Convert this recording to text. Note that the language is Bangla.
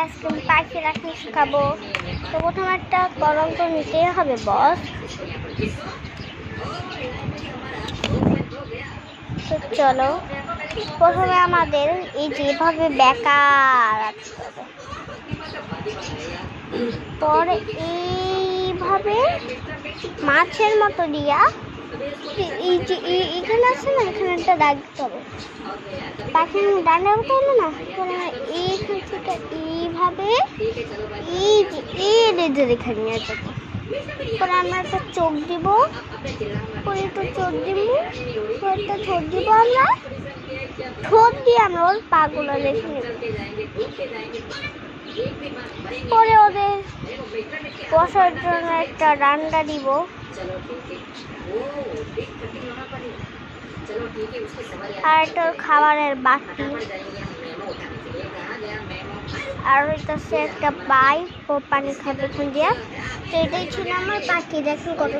আইসক্রিম পাখি রাখতে শেখাবো। তো প্রথমে একটা কলম তো নিতেই হবে বস। তো চলো প্রথমে আমাদের এই যেভাবে বেকার রাখতে হবে, পরে এইভাবে মাছের মতো দিয়া এই যে এখানে আছে না, এখানে একটা দাগ দিতে হবে। পাখির ডান্ডা উঠতে হবে না, এইখান থেকে এইভাবে এই যে এই রেজে রেখে নিয়ে যাবো। পরে আমরা একটা চোখ দিব, পরে একটু চোখ দিব, একটা ঠোঁট দিব, আমরা ঠোঁট দিয়ে আমরা ওর পাগুলো রেখে নেব। পরে ওদের বসার জন্য একটা ডান্ডা দিব, আর একটা খাবারের বাটি, আর হইতেছে একটা পাইপ ও পানি খাবে দিয়ে। তো এটাই ছিল আমার পাখি। দেখুন কত